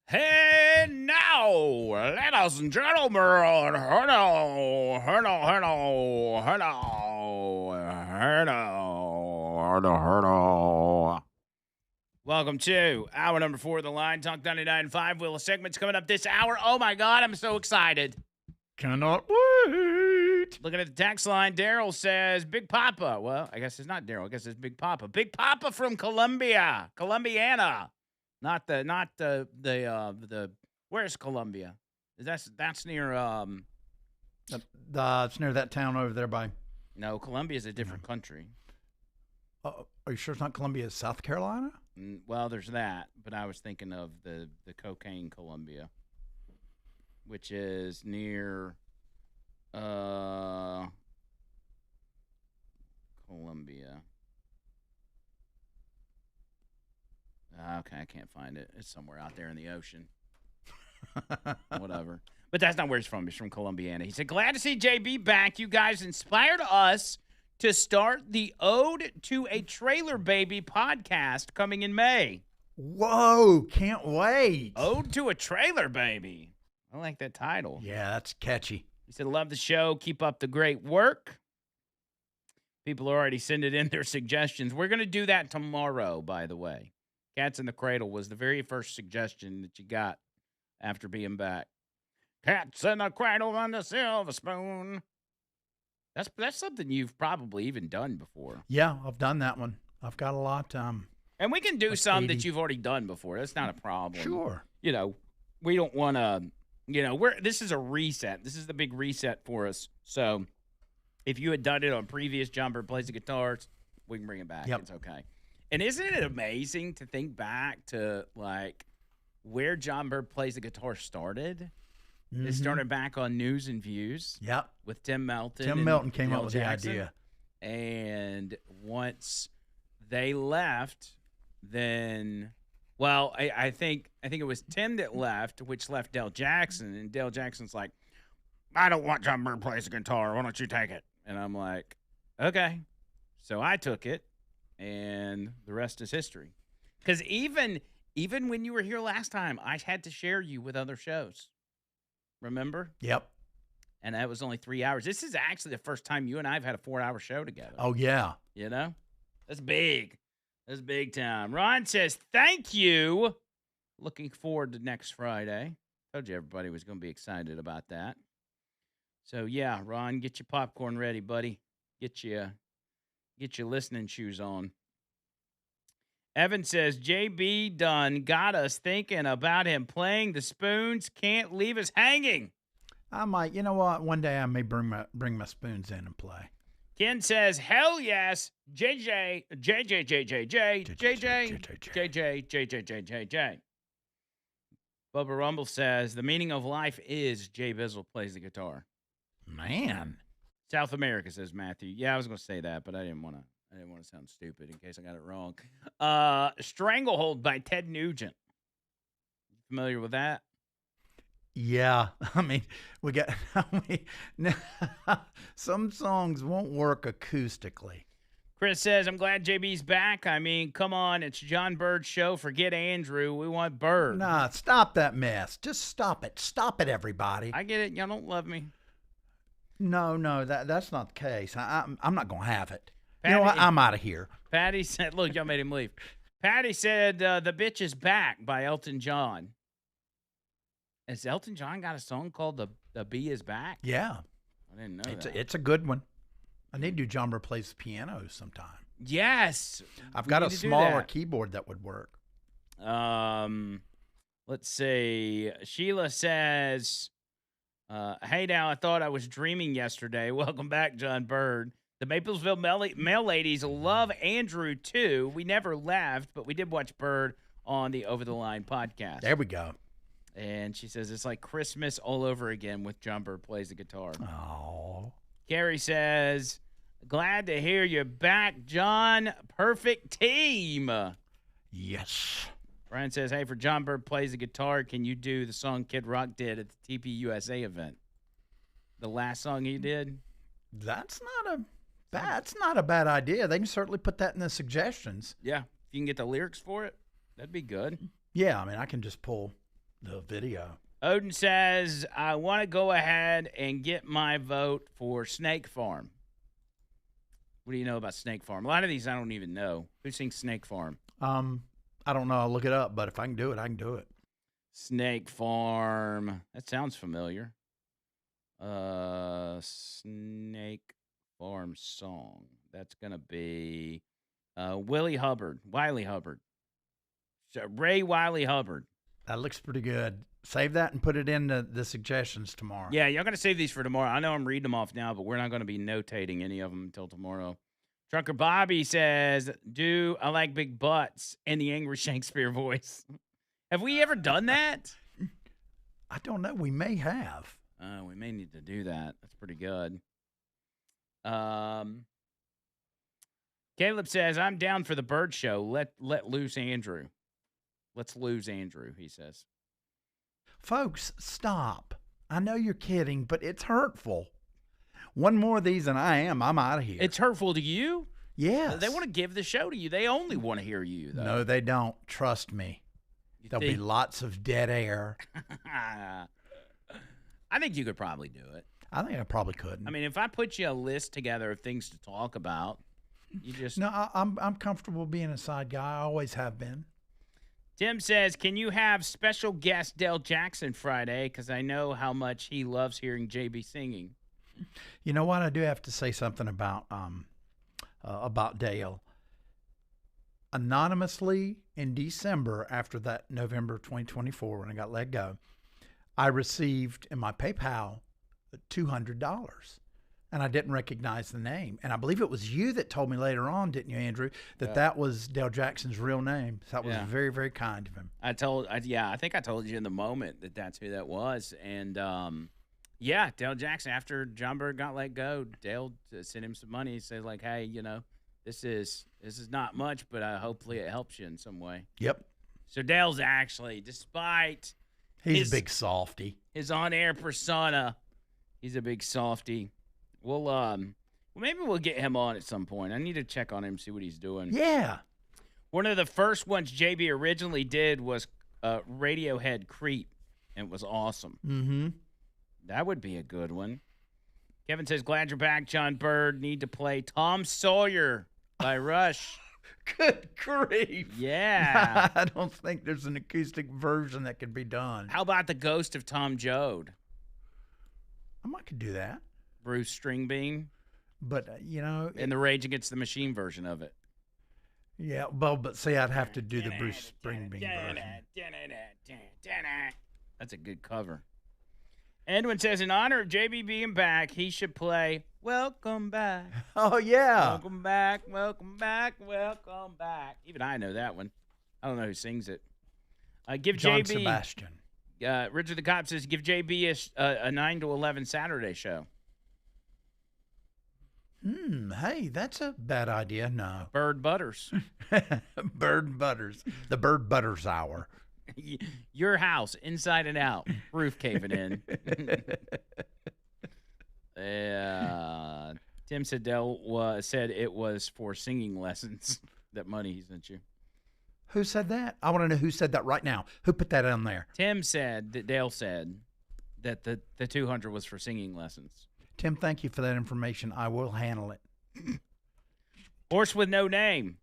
Hey now, ladies and gentlemen, hello. Welcome to hour number 4 of the Line Talk 99.5. Wheel of segments coming up this hour. Oh my God, I'm so excited. Cannot wait. Looking at the text line, Daryl says, Big Papa. Well, I guess it's not Daryl. I guess it's Big Papa. Big Papa from Columbiana. Not the where's Columbia? That's near It's near that town over there by. no, Columbia's a different country. Are you sure it's not Columbia, it's South Carolina? Well, there's that, but I was thinking of the cocaine Columbia, which is near Columbia. Okay, I can't find it. It's somewhere out there in the ocean. Whatever. But that's not where he's from. He's from Columbiana. He said, glad to see JB back. You guys inspired us to start the Ode to a Trailer Baby podcast coming in May. Whoa, can't wait. Ode to a Trailer Baby. I like that title. Yeah, that's catchy. He said, love the show. Keep up the great work. People are already sending in their suggestions. We're going to do that tomorrow, by the way. Cats in the Cradle was the very first suggestion that you got after being back. Cats in the Cradle and the Silver Spoon. That's something you've probably even done before. Yeah, I've done that one. I've got a lot. And we can do like some 80. that you've already done before. That's not a problem. Sure. You know, we don't want to, this is a reset. This is the big reset for us. So if you had done it on previous John Bird Plays the Guitars, we can bring it back. Yep. It's okay. And isn't it amazing to think back to, like, where John Bird Plays the Guitar started? Mm-hmm. It started back on News and Views. Yep. With Tim Melton. Tim Melton came Dale up with Jackson. the idea. And once they left, then, well, I think it was Tim that left, which left Dale Jackson. And Dale Jackson's like, I don't want John Bird Plays the Guitar. Why don't you take it? And I'm like, okay. So I took it. And the rest is history. Because even when you were here last time, I had to share you with other shows. Remember? Yep. And that was only 3 hours. This is actually the first time you and I have had a 4-hour show together. Oh, yeah. You know? That's big. That's big time. Ron says, thank you. Looking forward to next Friday. Told you everybody was going to be excited about that. So, yeah, Ron, get your popcorn ready, buddy. Get your listening shoes on. Evan says, JB Dunn got us thinking about him playing the spoons. Can't leave us hanging. I might. You know what? One day I may bring my spoons in and play. Ken says, hell yes. JJ. Bubba Rumble says, the meaning of life is Jay Bizzle plays the guitar. Man. South America, says Matthew. Yeah, I was going to say that, but I didn't want to sound stupid in case I got it wrong. Stranglehold by Ted Nugent. Familiar with that? Yeah. I mean, some songs won't work acoustically. Chris says, I'm glad JB's back. I mean, come on. It's John Bird's show. Forget Andrew. We want Bird. Nah, stop that mess. Just stop it. Stop it, everybody. I get it. Y'all don't love me. No, that's not the case. I'm not going to have it. Patty, you know what? I'm out of here. Patty said, look, y'all made him leave. Patty said, The Bitch is Back by Elton John. Has Elton John got a song called The Bee is Back? Yeah. I didn't know that. It's a good one. I need to do John Bird Plays the Piano sometime. Yes. I've got a smaller keyboard that would work. Let's see. Sheila says, hey now, I thought I was dreaming yesterday. Welcome back, John Bird. The Maplesville Mail Ladies love Andrew, too. We never laughed, but we did watch Bird on the Over the Line podcast. There we go. And she says, it's like Christmas all over again with John Bird Plays the Guitar. Oh. Carrie says, glad to hear you're back, John. Perfect team. Yes. Brian says, hey, for John Bird Plays the Guitar, can you do the song Kid Rock did at the TPUSA event? The last song he did? That's not a bad idea. They can certainly put that in the suggestions. Yeah. If you can get the lyrics for it, that'd be good. Yeah, I mean, I can just pull the video. Odin says, I want to go ahead and get my vote for Snake Farm. What do you know about Snake Farm? A lot of these I don't even know. Who sings Snake Farm? I don't know. I'll look it up, but if I can do it, I can do it. Snake Farm. That sounds familiar. Snake Farm song. That's going to be Willie Hubbard. Wiley Hubbard. Ray Wiley Hubbard. That looks pretty good. Save that and put it in the suggestions tomorrow. Yeah, y'all got to save these for tomorrow. I know I'm reading them off now, but we're not going to be notating any of them until tomorrow. Trucker Bobby says, I like big butts in the angry Shakespeare voice. Have we ever done that? I don't know. We may have. We may need to do that. That's pretty good. Caleb says, I'm down for the bird show. Let loose Andrew. Let's lose Andrew, he says. Folks, stop. I know you're kidding, but it's hurtful. One more of these and I'm out of here. It's hurtful to you? Yes. They want to give the show to you. They only want to hear you, though. No, they don't. Trust me. There'll be lots of dead air. I think you could probably do it. I think I probably couldn't. I mean, if I put you a list together of things to talk about, you just... No, I'm comfortable being a side guy. I always have been. Tim says, can you have special guest Dale Jackson Friday? Because I know how much he loves hearing JB singing. You know what? I do have to say something about Dale. Anonymously in December, after that November 2024, when I got let go, I received in my PayPal $200. And I didn't recognize the name. And I believe it was you that told me later on, didn't you, Andrew, that was Dale Jackson's real name. So that was very, very kind of him. I think I told you in the moment that that's who that was. And, Dale Jackson, after John Bird got let go, Dale sent him some money. He said, like, hey, this is not much, but hopefully it helps you in some way. Yep. So Dale's actually, despite He's a big softy. His on-air persona, he's a big softy. Maybe we'll get him on at some point. I need to check on him, see what he's doing. Yeah. One of the first ones JB originally did was Radiohead Creep, and it was awesome. Mm-hmm. That would be a good one. Kevin says, glad you're back, John Bird. Need to play Tom Sawyer by Rush. Good grief. Yeah. I don't think there's an acoustic version that could be done. How about the Ghost of Tom Joad? I could do that. Bruce Stringbean. But, and the Rage Against the Machine version of it. Yeah, but see, I'd have to do the Bruce Springsteen version. That's a good cover. Edwin says, in honor of JB being back, he should play Welcome Back. Oh, yeah. Welcome back, welcome back, welcome back. Even I know that one. I don't know who sings it. Give John JB. Sebastian. Richard the Cop says, give JB a 9 to 11 Saturday show. Hey, that's a bad idea. No. Bird Butters. Bird Butters. The Bird Butters Hour. Your house, inside and out. Roof caving in. Tim Siddell said it was for singing lessons, that money he sent you. Who said that? I want to know who said that right now. Who put that on there? Tim said that Dale said that the 200 was for singing lessons. Tim, thank you for that information. I will handle it. Horse with No Name.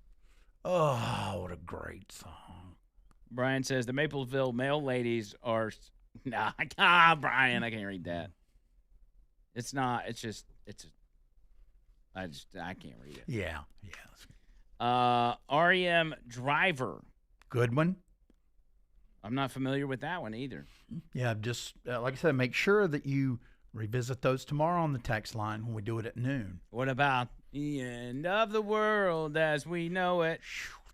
Oh, what a great song. Brian says the Mapleville Mail Ladies are... Nah, Brian, I can't read that. It's not. It's just... I can't read it. Yeah. REM Driver. Good one. I'm not familiar with that one either. Yeah, just like I said, make sure that you revisit those tomorrow on the text line when we do it at noon. What about the end of the world as we know it?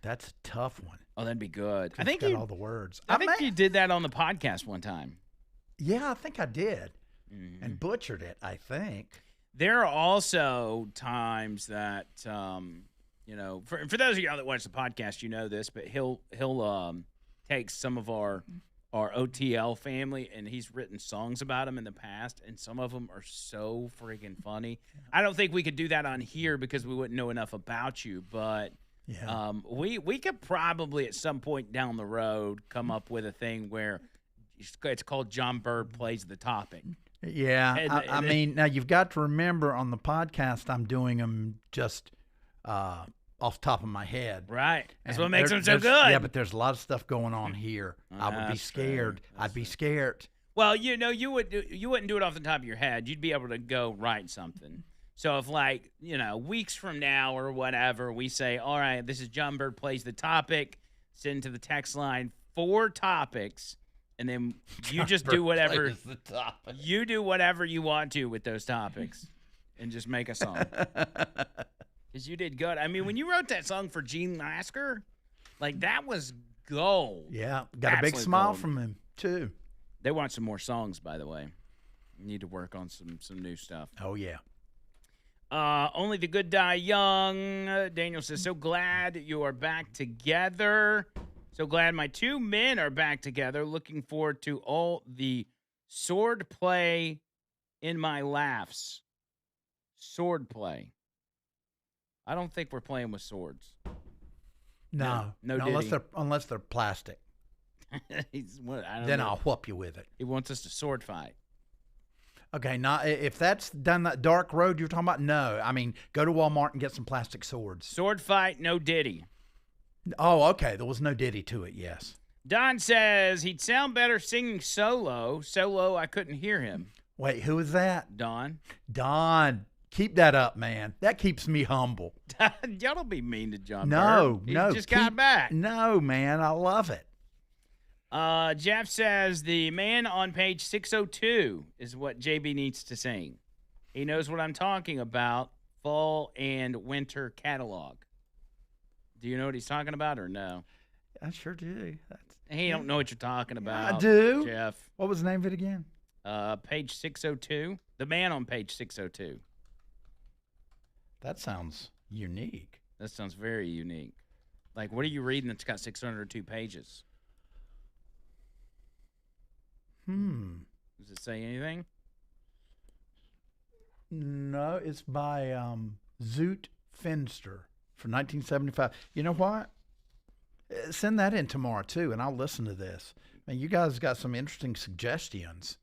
That's a tough one. Oh, that'd be good. I think all the words. I think you did that on the podcast one time. Yeah, I think I did. Mm-hmm. And butchered it, I think. There are also times that for those of y'all that watch the podcast, you know this, but he'll take some of our OTL family, and he's written songs about them in the past, and some of them are so friggin' funny. I don't think we could do that on here because we wouldn't know enough about you, but we could probably at some point down the road come up with a thing where it's called John Bird Plays the Topic. Yeah, And- I and- mean, now you've got to remember on the podcast, I'm doing them just off the top of my head. Right. That's And what makes them so there's- good. Yeah, but there's a lot of stuff going on here. I would be That's fair. scared. I'd be scared. Well, you wouldn't do it off the top of your head. You'd be able to go write something. So if weeks from now or whatever, we say, all right, this is John Bird Plays the Topic, send to the text line 4 topics, and then you just do whatever. You do whatever you want to with those topics and just make a song. Because you did good. I mean, when you wrote that song for Gene Lasker, that was gold. Yeah, got a big Absolute smile gold. from him, too. They want some more songs, by the way. You need to work on some new stuff. Oh, yeah. Only the good die young. Daniel says, so glad you are back together. So glad my 2 men are back together. Looking forward to all the sword play in my laughs. Sword play. I don't think we're playing with swords. No, no unless they're plastic. I don't Then know. I'll whoop you with it. He wants us to sword fight. Okay, now if that's down that dark road you're talking about, no. I mean, go to Walmart and get some plastic swords. Sword fight, no Diddy. Oh, okay. There was no Diddy to it, yes. Don says he'd sound better singing solo. Solo, I couldn't hear him. Wait, who is that? Don. Don. Keep that up, man. That keeps me humble. Y'all don't be mean to John No, Bird. He no. just got back. No, man. I love it. Jeff says the man on page 602 is what JB needs to sing. He knows what I'm talking about. Fall and winter catalog. Do you know what he's talking about or no? I sure do. He don't know what you're talking about. I do. Jeff. What was the name of it again? Page 602. The man on page 602. That sounds unique. That sounds very unique. What are you reading that's got 602 pages? Does it say anything? No, it's by Zoot Finster from 1975. You know what? Send that in tomorrow, too, and I'll listen to this. Man, you guys got some interesting suggestions.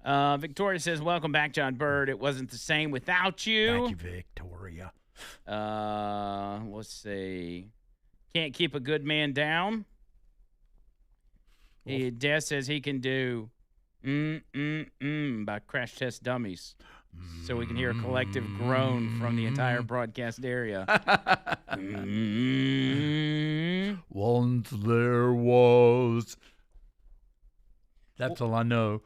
Victoria says, welcome back, John Bird. It wasn't the same without you. Thank you, Victoria. Let's see. Can't keep a good man down. Des says he can do by Crash Test Dummies. So we can hear a collective groan from the entire broadcast area. Once there was. That's all I know.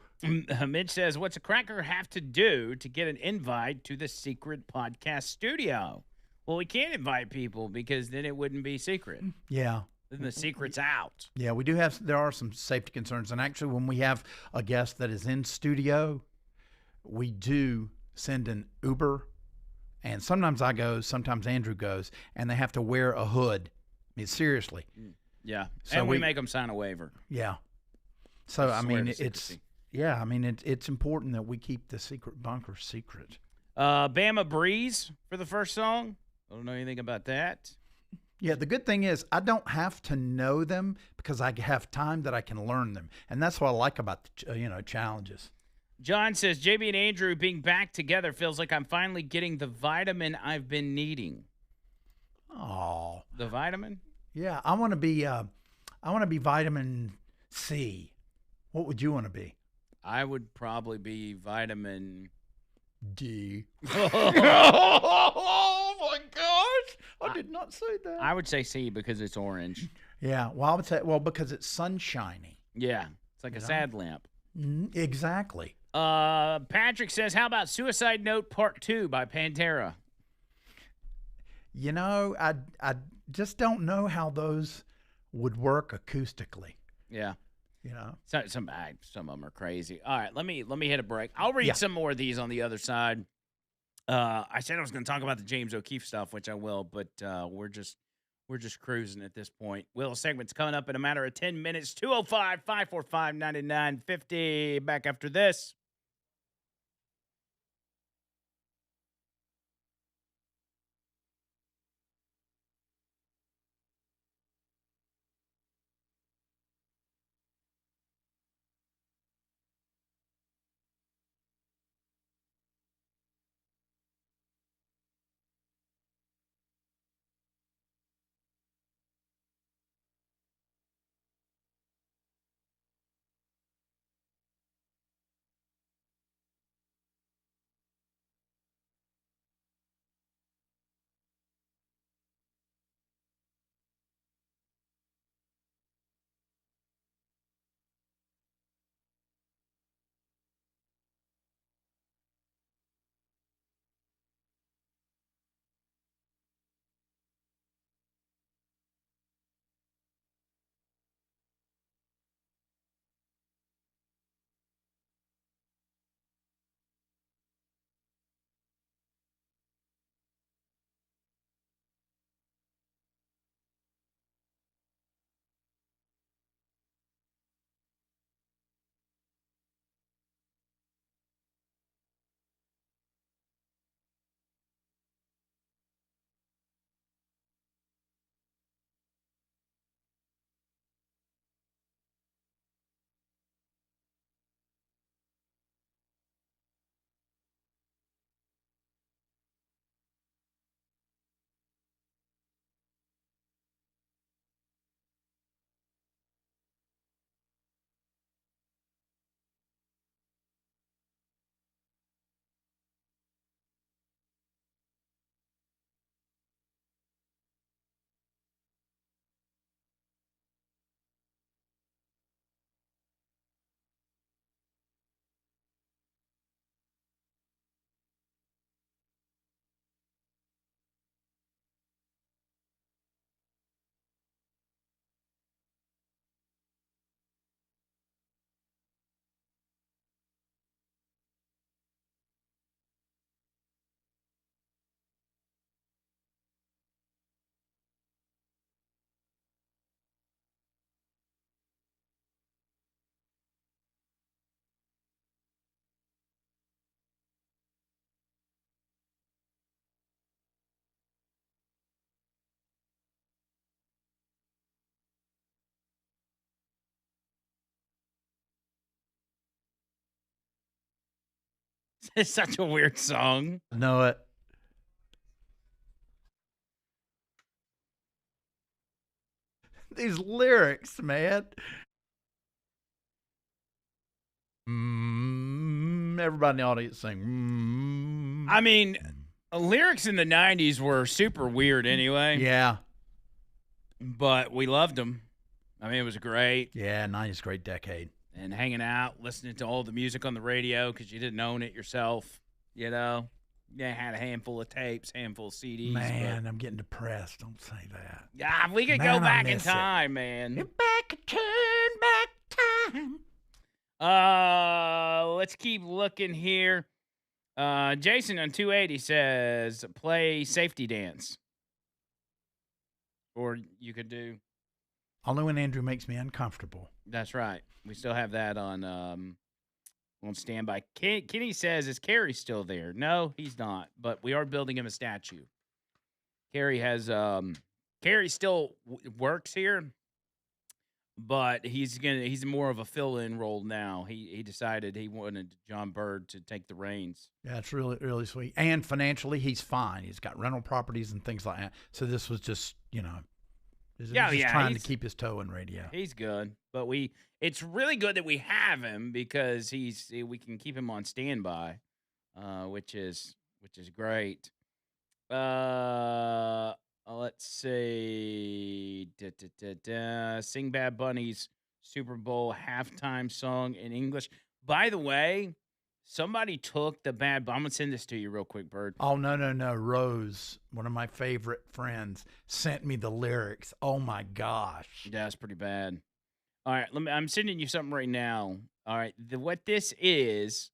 Mitch says, what's a cracker have to do to get an invite to the secret podcast studio? Well, we can't invite people because then it wouldn't be secret. Yeah. Then the secret's out. Yeah, there are some safety concerns. And actually, when we have a guest that is in studio, we do send an Uber. And sometimes I go, sometimes Andrew goes, and they have to wear a hood. I mean, seriously. Yeah. So and we make them sign a waiver. Yeah. So, I mean, to secrecy. it's important that we keep the secret bunker secret. Bama Breeze for the first song. I don't know anything about that. Yeah, the good thing is I don't have to know them because I have time that I can learn them. And that's what I like about the challenges. John says, JB and Andrew being back together feels like I'm finally getting the vitamin I've been needing. Oh. The vitamin? Yeah, I want to be vitamin C. What would you want to be? I would probably be vitamin D. Oh my gosh. I did not say that. I would say C because it's orange. Yeah, well, I would say, because it's sunshiny. Yeah, it's like a sad lamp. Exactly. Patrick says, how about Suicide Note Part 2 by Pantera? I just don't know how those would work acoustically. Yeah. Some of them are crazy. All right, let me hit a break. I'll read some more of these on the other side. I said I was going to talk about the James O'Keefe stuff, which I will, but we're just cruising at this point. Will segment's coming up in a matter of 10 minutes. 205-545-9950. Back after this. It's such a weird song. Know it. These lyrics, man. Everybody in the audience sing. I mean, lyrics in the 90s were super weird anyway. Yeah. But we loved them. I mean, it was great. Yeah, 90s great decade. And hanging out, listening to all the music on the radio because you didn't own it yourself, you know. You had a handful of tapes, handful of CDs. Man, I'm getting depressed. Don't say that. Yeah, we could go back in time, man. Get back, turn back time. Let's keep looking here. Jason on 280 says, play Safety Dance. Or you could do. Only when Andrew makes me uncomfortable. That's right. We still have that on standby. Kenny says, is Carrie still there? No, he's not. But we are building him a statue. Carrie has Carrie still works here, but he's more of a fill-in role now. He decided he wanted John Bird to take the reins. Yeah, it's really, really sweet. And financially, he's fine. He's got rental properties and things like that. So this was just, trying to keep his toe in radio. He's good, but it's really good that we have him because we can keep him on standby, which is great. Let's see. Sing Bad Bunny's Super Bowl halftime song in English. By the way, somebody took the I'm going to send this to you real quick, Bird. Oh, no. Rose, one of my favorite friends, sent me the lyrics. Oh, my gosh. Yeah, it's pretty bad. All right, I'm sending you something right now. All right, what this is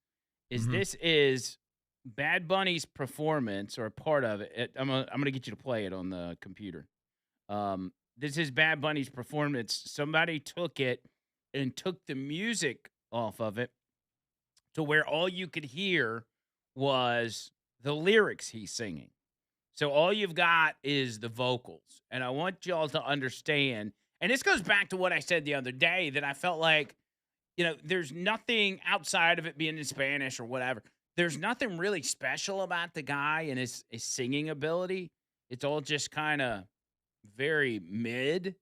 this is Bad Bunny's performance, or a part of it. I'm gonna get you to play it on the computer. This is Bad Bunny's performance. Somebody took it and took the music off of it to where all you could hear was the lyrics he's singing. So all you've got is the vocals. And I want y'all to understand, and this goes back to what I said the other day, that I felt like, there's nothing outside of it being in Spanish or whatever. There's nothing really special about the guy and his singing ability. It's all just kind of very mid.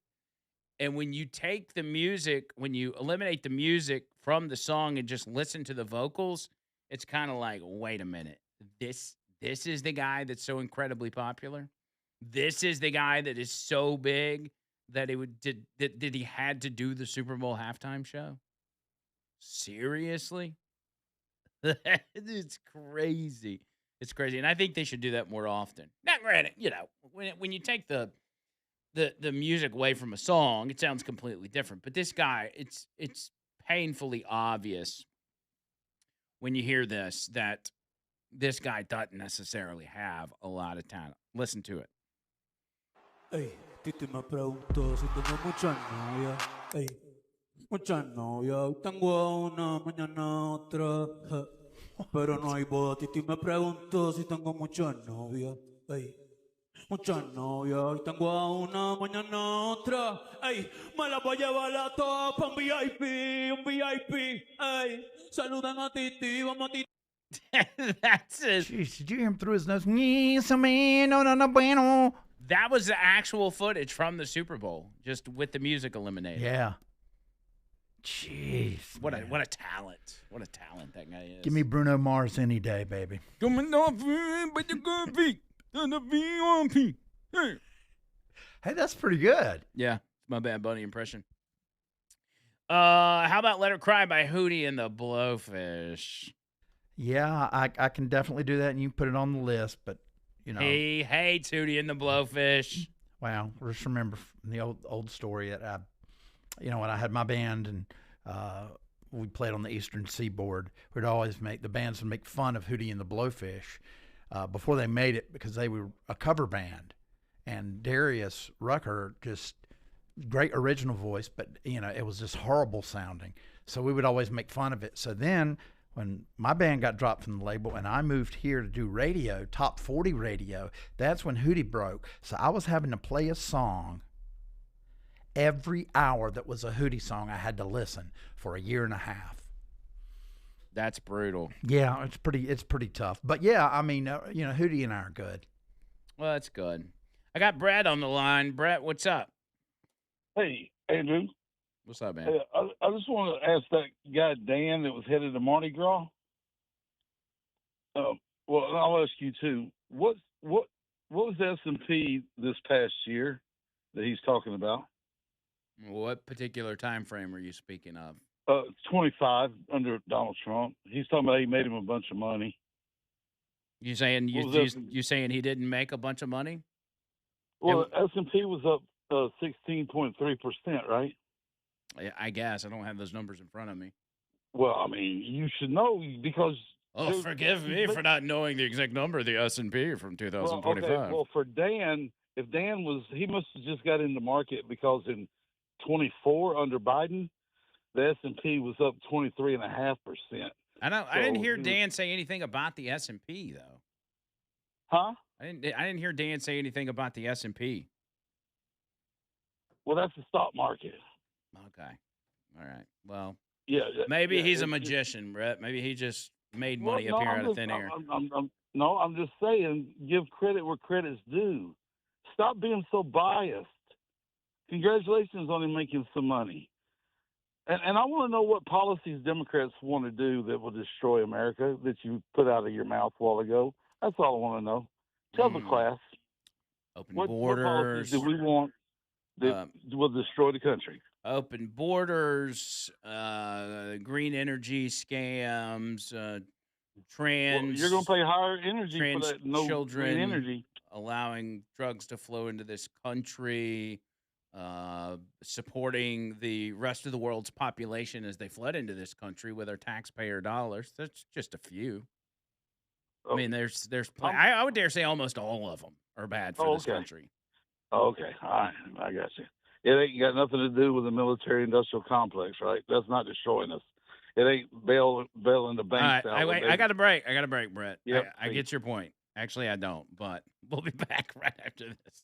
And when you take the music, when you eliminate the music from the song and just listen to the vocals, it's kind of like, wait a minute. This is the guy that's so incredibly popular. This is the guy that is so big that he had to do the Super Bowl halftime show. Seriously? It's crazy. It's crazy. And I think they should do that more often. Now, granted, when you take the music away from a song, it sounds completely different. But this guy, it's painfully obvious when you hear this that this guy doesn't necessarily have a lot of talent. Listen to it. Hey, Titi me preguntó si tengo mucha novia. Hey, mucha novia. Hoy tengo una, mañana otra. Pero no hay boda. Titi me preguntó si tengo mucha novia. Hey, mucha novia. Hoy tengo a una, mañana otra. Hey, me la voy a llevar a todas pa' un VIP. Hey, saludan a Titi, vamos a Titi. That's it. Jeez, did you hear him through his nose? That was the actual footage from the Super Bowl, just with the music eliminated. Yeah. Jeez. What a talent. What a talent that guy is. Give me Bruno Mars any day, baby. Hey, that's pretty good. Yeah, it's my Bad Bunny impression. How about Let Her Cry by Hootie and the Blowfish? Yeah, I can definitely do that, and you put it on the list, but, He hates Hootie and the Blowfish. Wow. Just remember the old story that when I had my band and we played on the Eastern Seaboard, the bands would make fun of Hootie and the Blowfish before they made it because they were a cover band. And Darius Rucker, just great original voice, but, it was just horrible sounding. So we would always make fun of it. So then when my band got dropped from the label and I moved here to do radio, top 40 radio, that's when Hootie broke. So I was having to play a song every hour that was a Hootie song. I had to listen for a year and a half. That's brutal. Yeah, it's pretty tough. But yeah, I mean, Hootie and I are good. Well, that's good. I got Brett on the line. Brett, what's up? Hey, Andrew. What's up, man? Hey, I just want to ask that guy Dan that was headed to Mardi Gras. Well, and I'll ask you too. What was S&P this past year that he's talking about? What particular time frame are you speaking of? 25 under Donald Trump. He's talking about he made him a bunch of money. You saying you saying he didn't make a bunch of money? Well, S&P was up 16.3%, right? I guess I don't have those numbers in front of me. Well, I mean, you should know because. Oh, forgive me for not knowing the exact number of the S&P from 2025. Well, okay. Well, for Dan, if Dan he must have just got in the market because in 24 under Biden, the S&P was up 23.5%. I didn't hear Dan say anything about the S&P though. Huh? I didn't hear Dan say anything about the S&P. Well, that's the stock market. Okay. All right. Well, yeah. Maybe he's a magician, Brett. Maybe he just made money appear out of thin air. I'm just saying, give credit where credit's due. Stop being so biased. Congratulations on him making some money. And I want to know what policies Democrats want to do that will destroy America that you put out of your mouth a while ago. That's all I want to know. Tell the class. Open what borders. What policies do we want that will destroy the country? Open borders, green energy scams, trans. Well, you're going to pay higher energy for that. No children, green energy. Allowing drugs to flow into this country. Supporting the rest of the world's population as they flood into this country with our taxpayer dollars. That's just a few. I mean, there's I would dare say almost all of them are bad for this country. Okay, all right, I got you. It ain't got nothing to do with the military-industrial complex, right? That's not destroying us. It ain't bailing the banks out. I got a break. Brett. Yep, I get your point. Actually, I don't, but we'll be back right after this.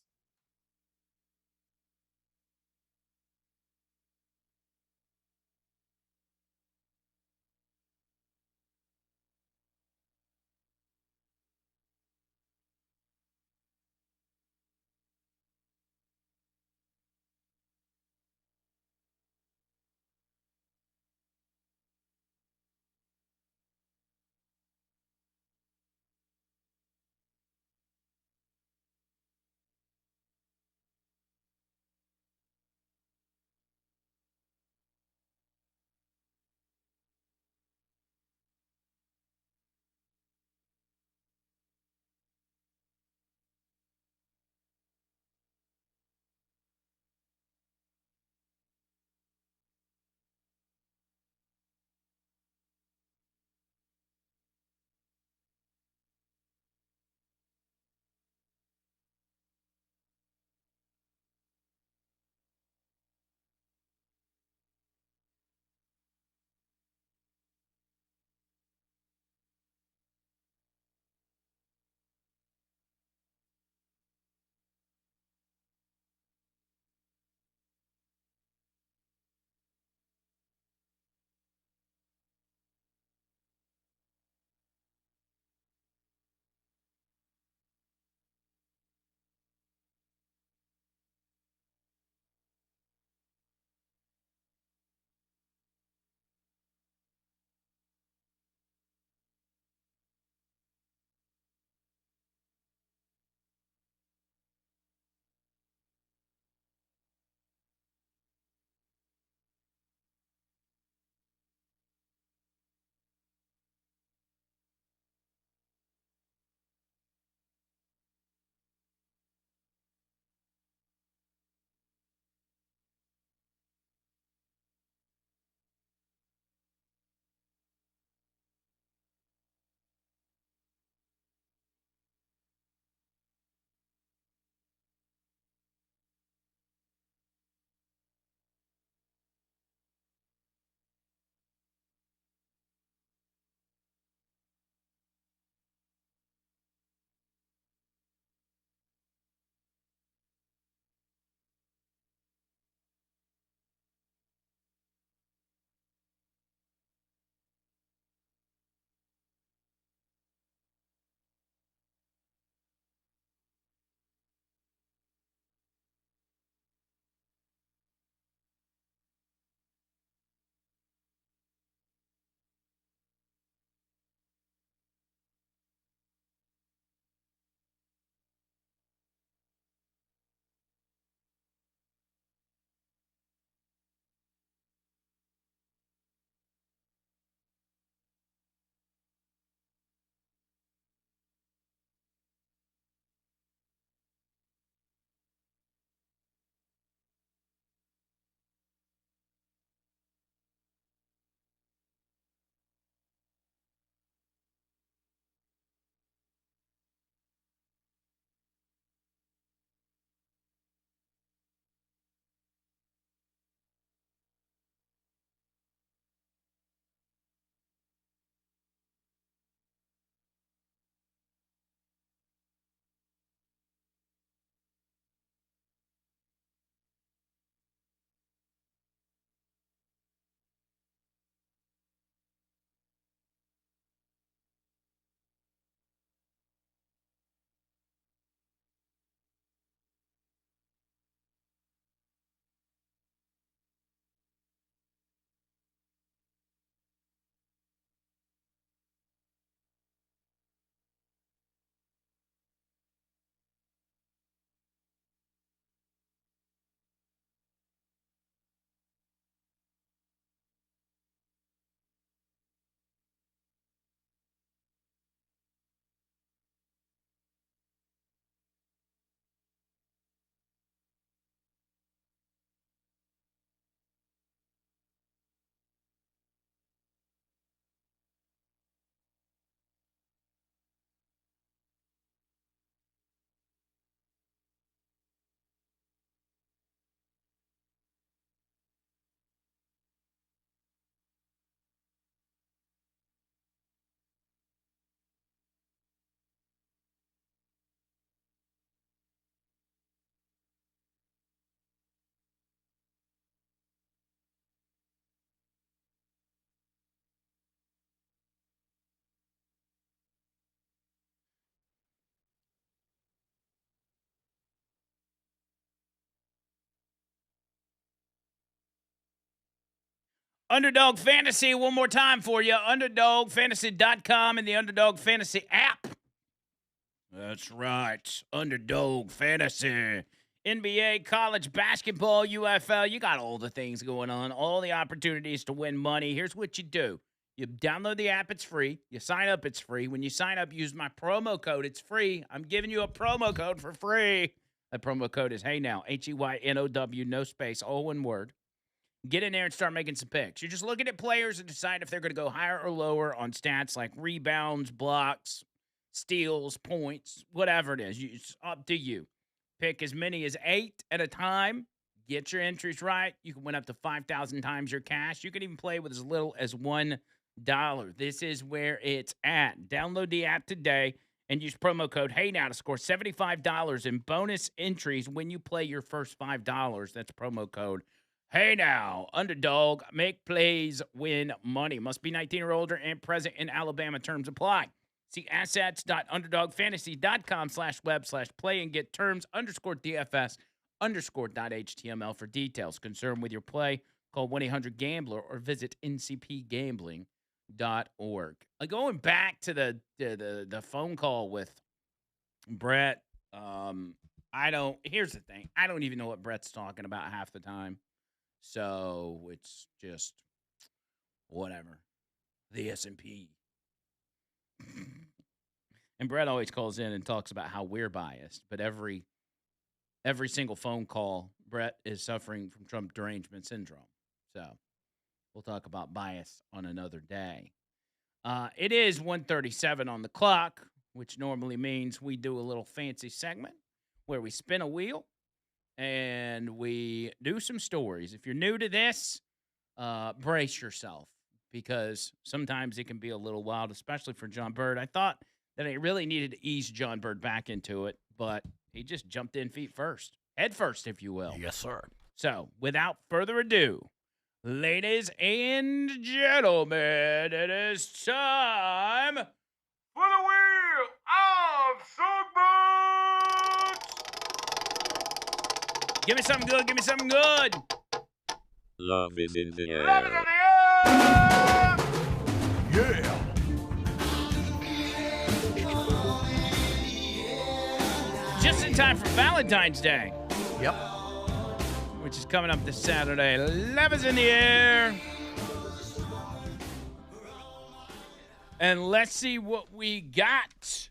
Underdog Fantasy, one more time for you. UnderdogFantasy.com and the Underdog Fantasy app. That's right. Underdog Fantasy. NBA, college basketball, UFL. You got all the things going on, all the opportunities to win money. Here's what you do. You download the app. It's free. You sign up. It's free. When you sign up, use my promo code. It's free. I'm giving you a promo code for free. That promo code is HeyNow, HeyNow, no space, all one word. Get in there and start making some picks. You're just looking at players and decide if they're going to go higher or lower on stats like rebounds, blocks, steals, points, whatever it is. It's up to you. Pick as many as 8 at a time. Get your entries right. You can win up to 5,000 times your cash. You can even play with as little as $1. This is where it's at. Download the app today and use promo code HeyNow to score $75 in bonus entries when you play your first $5. That's promo code HeyNow. Underdog. Make plays, win money. Must be 19 or older and present in Alabama. Terms apply. See assets.underdogfantasy.com/web/play and get terms _DFS_.html for details. Concerned with your play, call 1-800-GAMBLER or visit ncpgambling.org. Going back to the phone call with Brett, here's the thing. I don't even know what Brett's talking about half the time. So it's just whatever. The S&P. And Brett always calls in and talks about how we're biased, but every single phone call, Brett is suffering from Trump derangement syndrome. So we'll talk about bias on another day. It is 1:37 on the clock, which normally means we do a little fancy segment where we spin a wheel and we do some stories. If you're new to this, brace yourself, because sometimes it can be a little wild, especially for John Bird. I thought that I really needed to ease John Bird back into it, but he just jumped in head first, if you will. Yes, sir. So, without further ado, ladies and gentlemen, it is time for the Wheel of Sugbooks! Give me something good, give me something good! Love is in the air. Love is in the air! Yeah. Just in time for Valentine's Day, Yep. which is coming up this Saturday. Love is in the air. And let's see what we got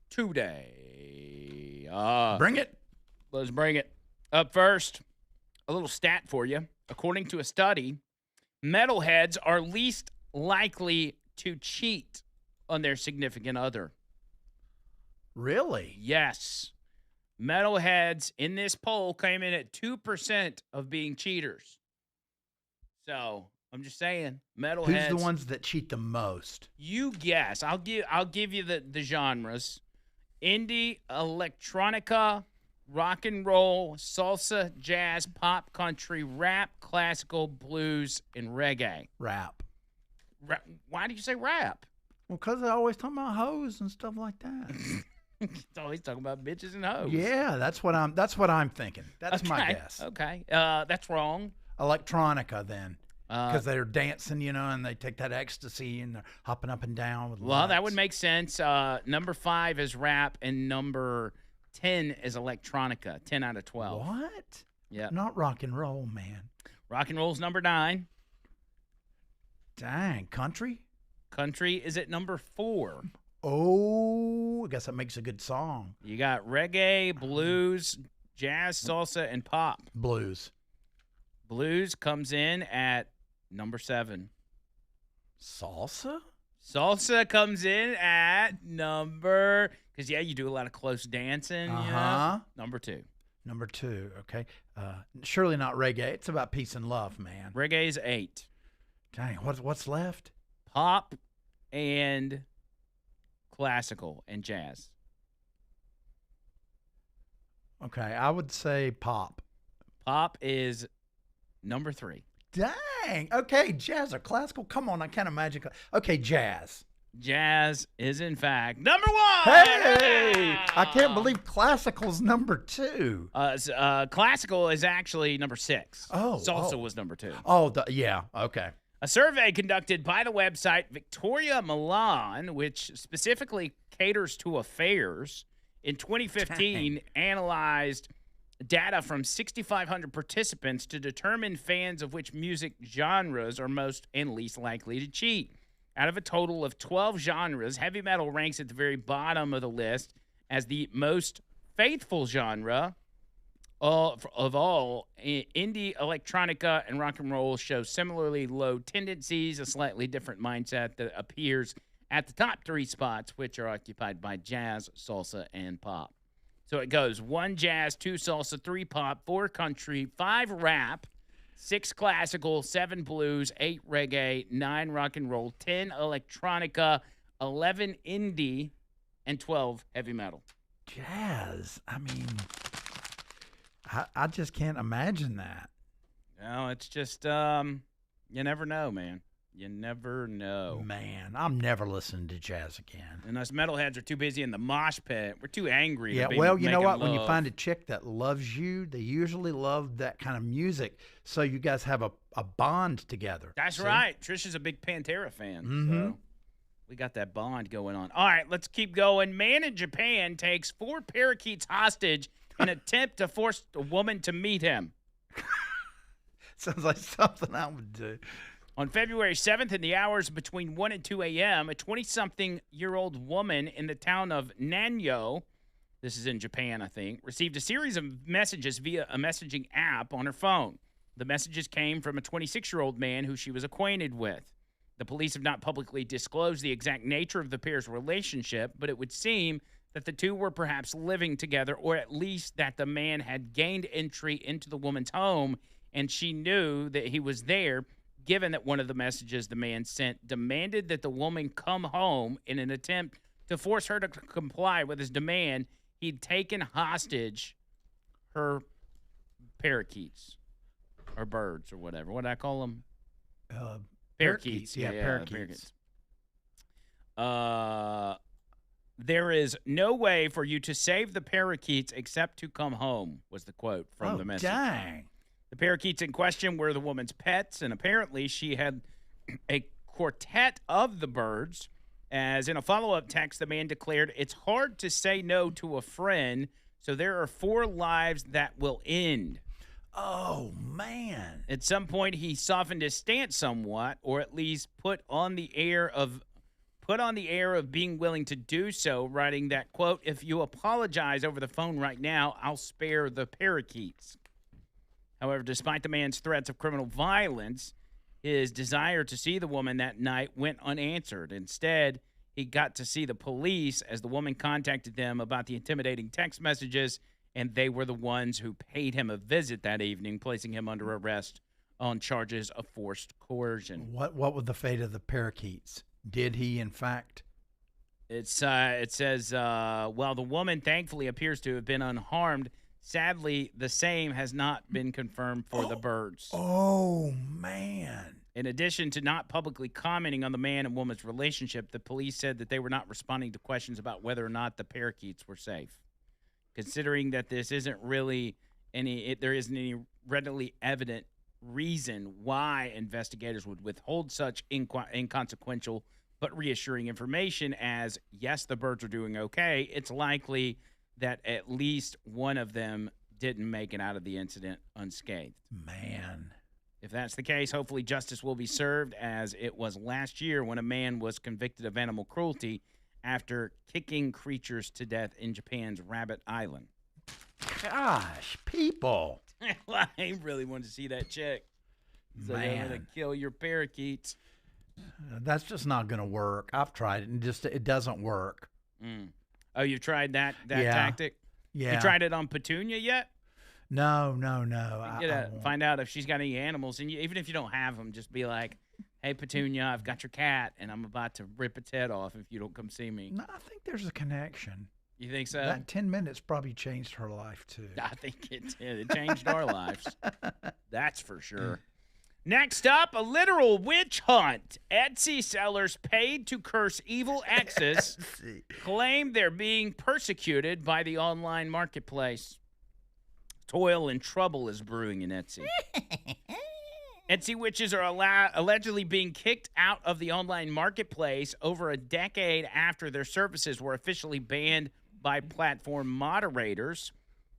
today. Bring it. Let's bring it. Up first, a little stat for you. According to a study, metalheads are least likely to cheat on their significant other. Really? Yes. Metalheads in this poll came in at 2% of being cheaters. So, I'm just saying, metalheads. Who's the ones that cheat the most? You guess. I'll give you the genres. Indie, electronica, rock and roll, salsa, jazz, pop, country, rap, classical, blues, and reggae. Rap. Why do you say rap? Well, because they always talking about hoes and stuff like that. It's always talking about bitches and hoes. Yeah, that's what I'm thinking. That's my guess. Okay. That's wrong. Electronica then. Because they're dancing, and they take that ecstasy and they're hopping up and down with Well, that lights. would make sense. Number 5 is rap, and number 10 is electronica. 10 out of 12. What? Yeah. Not rock and roll, man. Rock and roll's number 9. Dang, country? Country is at number 4. Oh, I guess that makes a good song. You got reggae, blues, jazz, salsa, and pop. Blues. Blues comes in at number 7. Salsa? Salsa comes in at number, because, yeah, you do a lot of close dancing. Uh-huh. Number 2. Number 2, okay. Surely not reggae. It's about peace and love, man. Reggae is 8. Dang, what's left? Pop and classical and jazz. Okay, I would say pop. Pop is number 3. Dang. Okay, jazz or classical? Come on, I can't imagine. Okay, jazz. Jazz is, in fact, number one. Hey, I can't believe classical's number 2. Classical is actually number 6. Oh, Salsa was number 2. Oh, yeah, okay. A survey conducted by the website Victoria Milan, which specifically caters to affairs, in 2015 analyzed data from 6,500 participants to determine fans of which music genres are most and least likely to cheat. Out of a total of 12 genres, heavy metal ranks at the very bottom of the list as the most faithful genre of all. Indie, electronica, and rock and roll show similarly low tendencies, a slightly different mindset that appears at the top 3 spots, which are occupied by jazz, salsa, and pop. So it goes 1 jazz, 2 salsa, 3 pop, 4 country, 5 rap, 6 classical, 7 blues, 8 reggae, 9 rock and roll, 10 electronica, 11 indie, and 12 heavy metal. Jazz. I mean, I just can't imagine that. No, it's just, you never know, man. You never know. Man, I'm never listening to jazz again. And us metalheads are too busy in the mosh pit. We're too angry. Yeah, to be well, you know making what? When you love. find a chick that loves you, they usually love that kind of music. So you guys have a bond together. That's See? right. Trisha's a big Pantera fan. Mhm. So we got that bond going on. All right, let's keep going. Man in Japan takes 4 parakeets hostage in an attempt to force a woman to meet him. Sounds like something I would do. On February 7th, in the hours between 1 and 2 a.m., a 20-something-year-old woman in the town of Nanyo, this is in Japan, I think, received a series of messages via a messaging app on her phone. The messages came from a 26-year-old man who she was acquainted with. The police have not publicly disclosed the exact nature of the pair's relationship, but it would seem that the two were perhaps living together, or at least that the man had gained entry into the woman's home and she knew that he was there, given that one of the messages the man sent demanded that the woman come home. In an attempt to force her to comply with his demand, he'd taken hostage her parakeets or birds or whatever. What did I call them? Parakeets. Yeah, parakeets. There is no way for you to save the parakeets except to come home, was the quote from the message. Dang. The parakeets in question were the woman's pets, and apparently she had a quartet of the birds. As in a follow-up text, the man declared, "It's hard to say no to a friend, so there are 4 lives that will end." Oh, man. At some point, he softened his stance somewhat, or at least put on the air of being willing to do so, writing that, quote, "If you apologize over the phone right now, I'll spare the parakeets." However, despite the man's threats of criminal violence, his desire to see the woman that night went unanswered. Instead, he got to see the police as the woman contacted them about the intimidating text messages, and they were the ones who paid him a visit that evening, placing him under arrest on charges of forced coercion. What was the fate of the parakeets? Did he, in fact? It says, well, the woman thankfully appears to have been unharmed. Sadly, the same has not been confirmed for the birds. Oh, man. In addition to not publicly commenting on the man and woman's relationship, the police said that they were not responding to questions about whether or not the parakeets were safe. Considering that this isn't really there isn't any readily evident reason why investigators would withhold such inconsequential but reassuring information as, yes, the birds are doing okay, it's likely that at least one of them didn't make it out of the incident unscathed. Man. If that's the case, hopefully justice will be served, as it was last year when a man was convicted of animal cruelty after kicking creatures to death in Japan's Rabbit Island. Gosh, people. I really wanted to see that chick. So they're going to kill your parakeets. That's just not going to work. I've tried it, and it doesn't work. Mm. Oh, you've tried that tactic? Yeah. You tried it on Petunia yet? No. Find out if she's got any animals, and even if you don't have them, just be like, "Hey, Petunia, I've got your cat, and I'm about to rip its head off if you don't come see me." No, I think there's a connection. You think so? That 10 minutes probably changed her life, too. I think it did. It changed our lives. That's for sure. Next up, a literal witch hunt. Etsy sellers paid to curse evil exes claim they're being persecuted by the online marketplace. Toil and trouble is brewing in Etsy. Etsy witches are allegedly being kicked out of the online marketplace over a decade after their services were officially banned by platform moderators.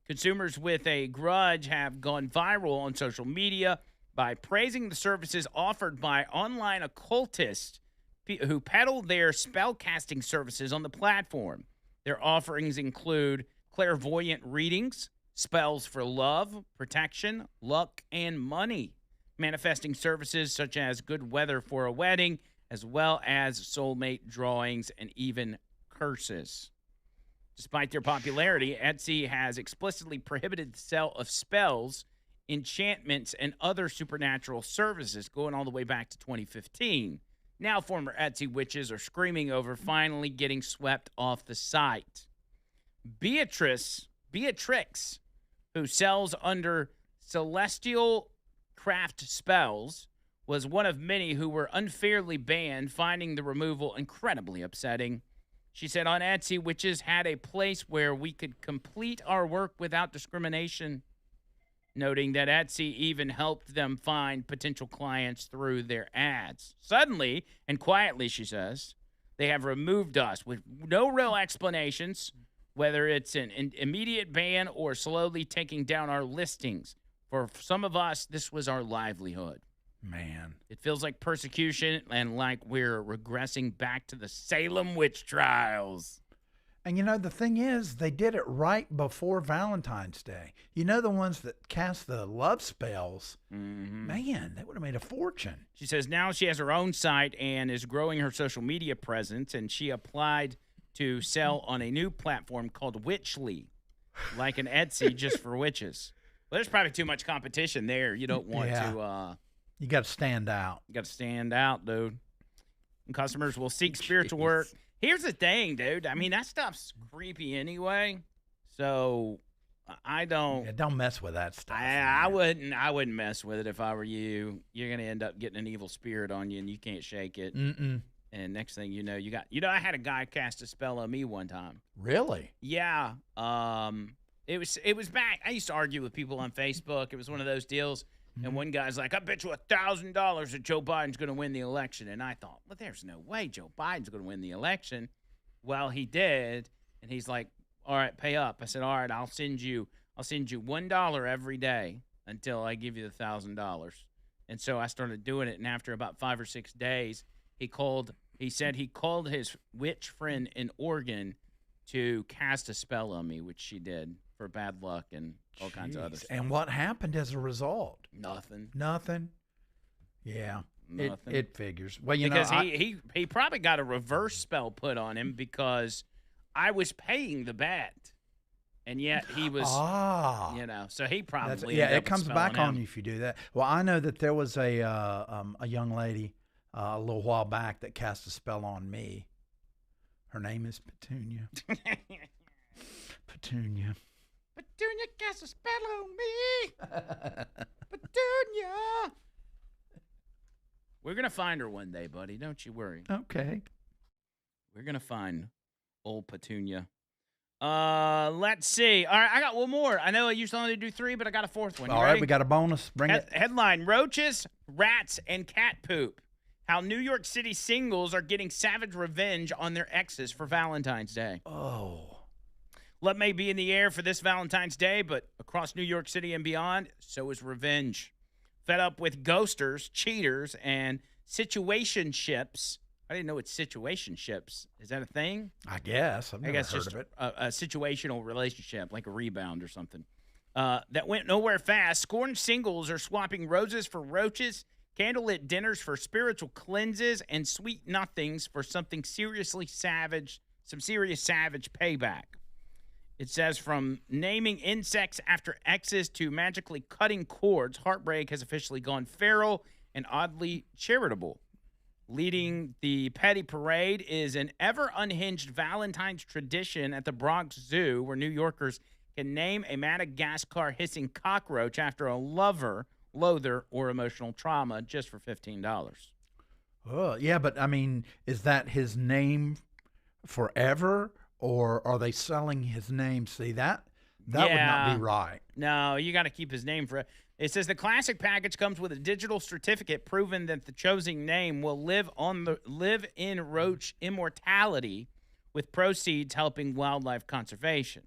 Consumers with a grudge have gone viral on social media by praising the services offered by online occultists who peddle their spellcasting services on the platform. Their offerings include clairvoyant readings, spells for love, protection, luck, and money, manifesting services such as good weather for a wedding, as well as soulmate drawings and even curses. Despite their popularity, Etsy has explicitly prohibited the sale of spells, enchantments, and other supernatural services going all the way back to 2015. Now, former Etsy witches are screaming over finally getting swept off the site. Beatrix, who sells under Celestial Craft Spells, was one of many who were unfairly banned, finding the removal incredibly upsetting. She said, on Etsy, witches had a place where we could complete our work without discrimination, noting that Etsy even helped them find potential clients through their ads. Suddenly, and quietly, she says, they have removed us with no real explanations, whether it's an immediate ban or slowly taking down our listings. For some of us, this was our livelihood. Man. It feels like persecution and like we're regressing back to the Salem witch trials. And you know, the thing is, they did it right before Valentine's Day. You know, the ones that cast the love spells, man, they would have made a fortune. She says now she has her own site and is growing her social media presence, and she applied to sell on a new platform called Witchly, like an Etsy just for witches. Well, there's probably too much competition there. You don't want to... You got to stand out. You got to stand out, dude. And customers will seek spiritual work. Here's the thing, dude. I mean, that stuff's creepy anyway. So I don't. Yeah, don't mess with that stuff. I wouldn't mess with it if I were you. You're gonna end up getting an evil spirit on you, and you can't shake it. Mm-mm. And next thing you know, I had a guy cast a spell on me one time. Really? Yeah. It was back. I used to argue with people on Facebook. It was one of those deals. And one guy's like, I bet you $1,000 that Joe Biden's going to win the election. And I thought, well, there's no way Joe Biden's going to win the election. Well, he did. And he's like, all right, pay up. I said, all right, I'll send you $1 every day until I give you the $1,000. And so I started doing it. And after about 5 or 6 days, he said he called his witch friend in Oregon to cast a spell on me, which she did for bad luck and all kinds of other stuff. And what happened as a result? Nothing. Yeah. Nothing. It figures. Well, because he probably got a reverse spell put on him because I was paying the bet. And yet he was, so he probably it comes back on you if you do that. Well, I know that there was a young lady a little while back that cast a spell on me. Her name is Petunia. Petunia cast a spell on me. Petunia. We're going to find her one day, buddy. Don't you worry. Okay. We're going to find old Petunia. Let's see. All right, I got one more. I know I used to only do 3, but I got a 4th one. All right, we got a bonus. Bring it. Headline, roaches, rats, and cat poop. How New York City singles are getting savage revenge on their exes for Valentine's Day. Oh. Love may be in the air for this Valentine's Day, but across New York City and beyond, so is revenge. Fed up with ghosters, cheaters, and situationships. I didn't know what situationships. Is that a thing? I guess. I've never heard of it. A situational relationship, like a rebound or something. That went nowhere fast. Scorned singles are swapping roses for roaches, candlelit dinners for spiritual cleanses, and sweet nothings for something seriously savage, some serious savage payback. It says from naming insects after exes to magically cutting cords, heartbreak has officially gone feral and oddly charitable. Leading the petty parade is an ever unhinged Valentine's tradition at the Bronx Zoo, where New Yorkers can name a Madagascar hissing cockroach after a lover loather, or emotional trauma just for $15. Oh, yeah, but I mean, is that his name forever, or are they selling his name? See, that would not be Yeah. right. No, you got to keep his name for it. It says the classic package comes with a digital certificate proving that the chosen name will live in roach immortality, with proceeds helping wildlife conservation.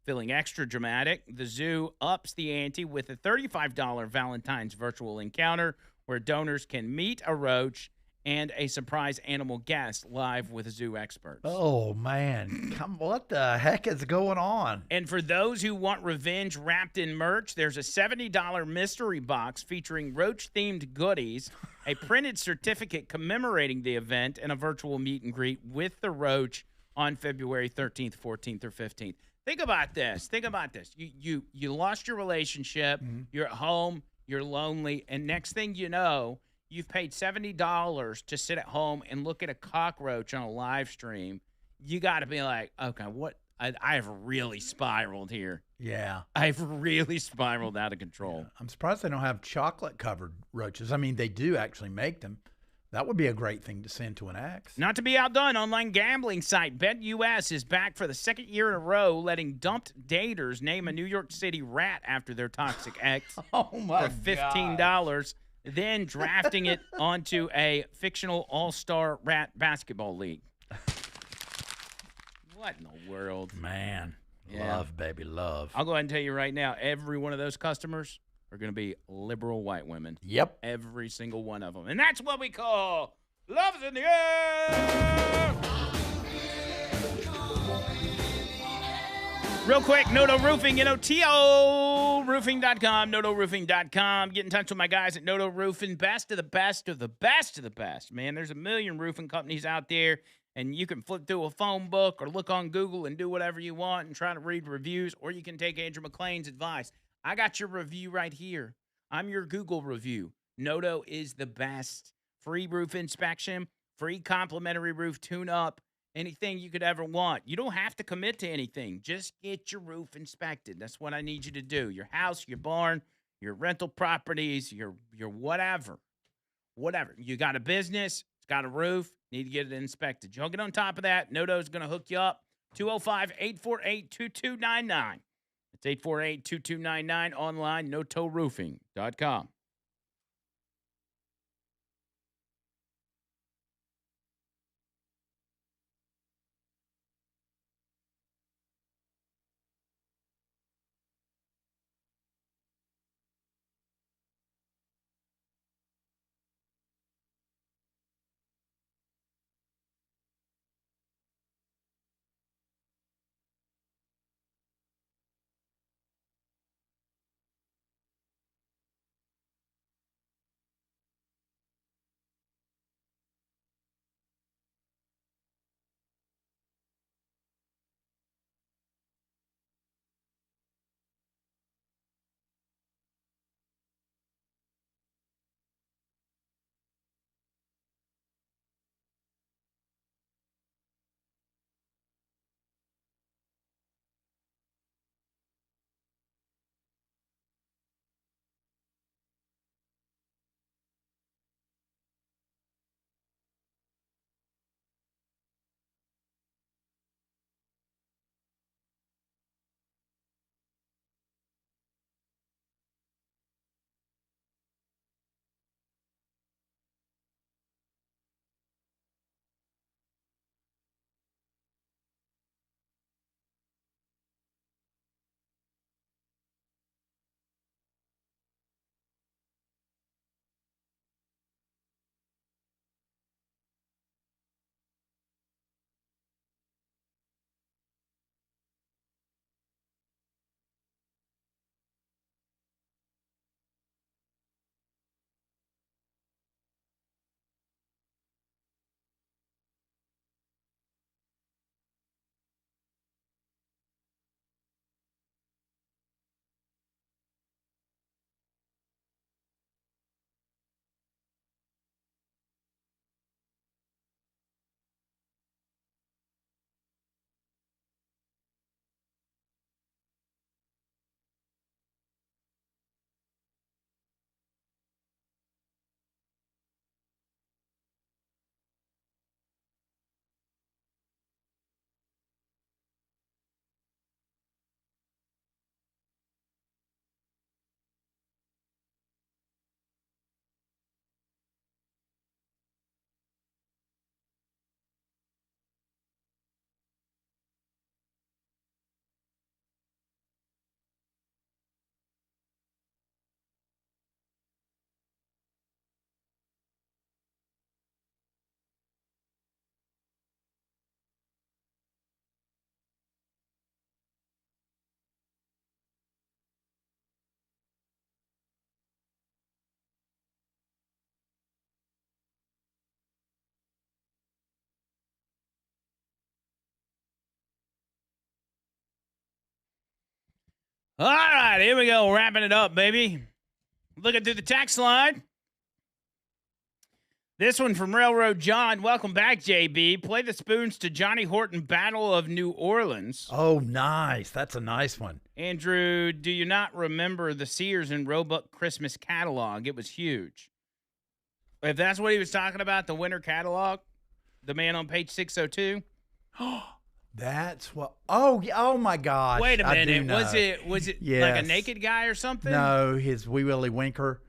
Feeling extra dramatic, the zoo ups the ante with a $35 Valentine's virtual encounter where donors can meet a roach and a surprise animal guest live with zoo experts. Oh man, what the heck is going on? And for those who want revenge wrapped in merch, there's a $70 mystery box featuring roach-themed goodies, a printed certificate commemorating the event, and a virtual meet and greet with the roach on February 13th, 14th, or 15th. Think about this. You lost your relationship. Mm-hmm. You're at home. You're lonely. And next thing you know, you've paid $70 to sit at home and look at a cockroach on a live stream. You got to be like, okay, what? I've really spiraled here. Yeah. I've really spiraled out of control. I'm surprised they don't have chocolate-covered roaches. I mean, they do actually make them. That would be a great thing to send to an ex. Not to be outdone, online gambling site BetUS is back for the second year in a row, letting dumped daters name a New York City rat after their toxic ex Oh my for $15, then drafting it onto a fictional all-star rat basketball league. What in the world? Man, Yeah. love, baby, love. I'll go ahead and tell you right now, every one of those customers are going to be liberal white women. Yep. Every single one of them. And that's what we call Love is in the Air! Real quick, Noto Roofing, TOroofing.com, NotoRoofing.com. Get in touch with my guys at Noto Roofing. Best of the best of the best of the best, man. There's a million roofing companies out there, and you can flip through a phone book or look on Google and do whatever you want and try to read reviews, or you can take Andrew McLain's advice. I got your review right here. I'm your Google review. Noto is the best. Free roof inspection, free complimentary roof tune-up, anything you could ever want. You don't have to commit to anything. Just get your roof inspected. That's what I need you to do. Your house, your barn, your rental properties, your whatever. Whatever. You got a business, it's got a roof, need to get it inspected. You'll get on top of that. Noto's going to hook you up. 205-848-2299. It's 848-2299 online, notoroofing.com. All right, here we go. Wrapping it up, baby. Looking through the text line. This one from Railroad John. Welcome back, JB. Play the spoons to Johnny Horton Battle of New Orleans. Oh, nice. That's a nice one. Andrew, do you not remember the Sears and Roebuck Christmas catalog? It was huge. If that's what he was talking about, the winter catalog, the man on page 602. That's what. Oh, oh my gosh. Wait a I do minute. know. Was it like a Yes. naked guy or something? No, his Wee Willie Winker.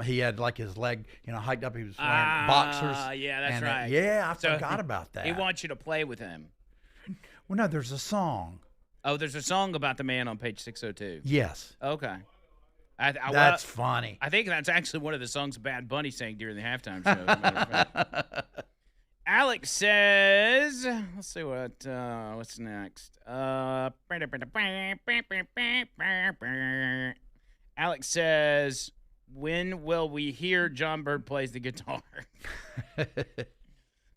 He had like his leg, hiked up. He was wearing boxers. Yeah, that's and, right. yeah, I So forgot about that. He wants you to play with him. Well, no, there's a song. Oh, there's a song about the man on page 602. Yes. Okay. That's funny. I think that's actually one of the songs Bad Bunny sang during the halftime show, as a matter of fact. Alex says, let's see what's next. Alex says, when will we hear John Bird plays the guitar?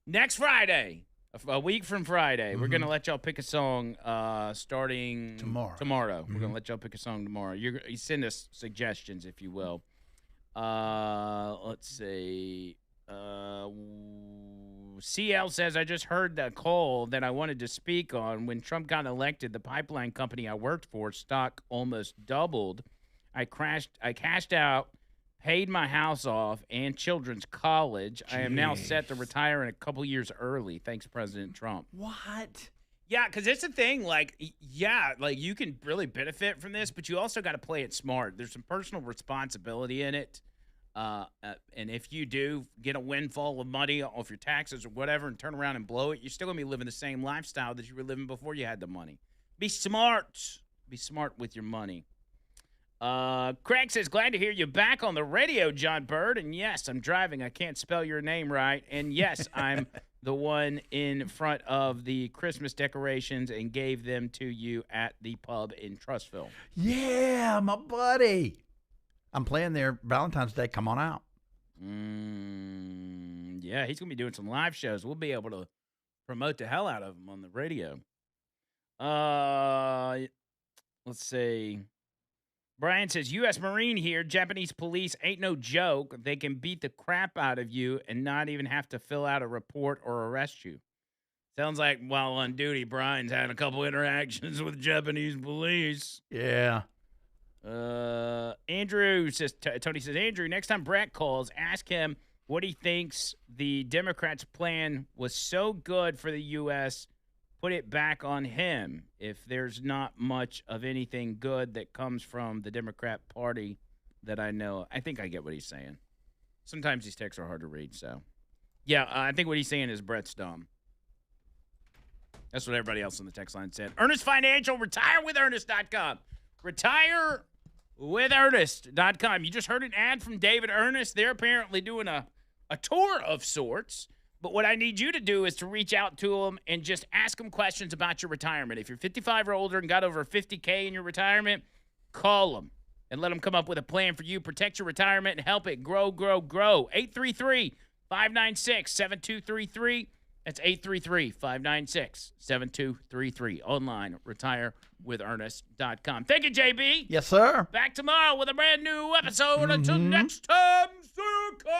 Next Friday, a week from Friday. We're going to let y'all pick a song starting tomorrow. We're going to let y'all pick a song tomorrow. You send us suggestions, if you will. Let's see. CL says, I just heard the call that I wanted to speak on. When Trump got elected, the pipeline company I worked for, stock almost doubled. I cashed out, paid my house off, and children's college. I am now set to retire in a couple years early. Thanks, President Trump. What? Yeah, because it's a thing. Like you can really benefit from this, but you also got to play it smart. There's some personal responsibility in it. And if you do get a windfall of money off your taxes or whatever and turn around and blow it, you're still going to be living the same lifestyle that you were living before you had the money. Be smart. Be smart with your money. Craig says, glad to hear you back on the radio, John Bird. And yes, I'm driving. I can't spell your name right. And yes, I'm the one in front of the Christmas decorations and gave them to you at the pub in Trustville. Yeah, my buddy. I'm playing there Valentine's Day. Come on out. Yeah, he's going to be doing some live shows. We'll be able to promote the hell out of him on the radio. Let's see. Brian says, U.S. Marine here. Japanese police ain't no joke. They can beat the crap out of you and not even have to fill out a report or arrest you. Sounds like while on duty, Brian's had a couple interactions with Japanese police. Yeah. Andrew says, Tony says, Andrew, next time Brett calls, ask him what he thinks the Democrats' plan was so good for the U.S., put it back on him. If there's not much of anything good that comes from the Democrat Party that I know, I think I get what he's saying. Sometimes these texts are hard to read, so. Yeah, I think what he's saying is Brett's dumb. That's what everybody else on the text line said. Earnest Financial, retirewithernest.com. Retirewithernest.com. You just heard an ad from David Ernest. They're apparently doing a tour of sorts. But what I need you to do is to reach out to them and just ask them questions about your retirement. If you're 55 or older and got over $50K in your retirement, call them and let them come up with a plan for you. Protect your retirement and help it grow, grow, grow. 833-596-7233. That's 833-596-7233. Online, retirewithernest.com. Thank you, JB. Yes, sir. Back tomorrow with a brand new episode. Until next time, circle.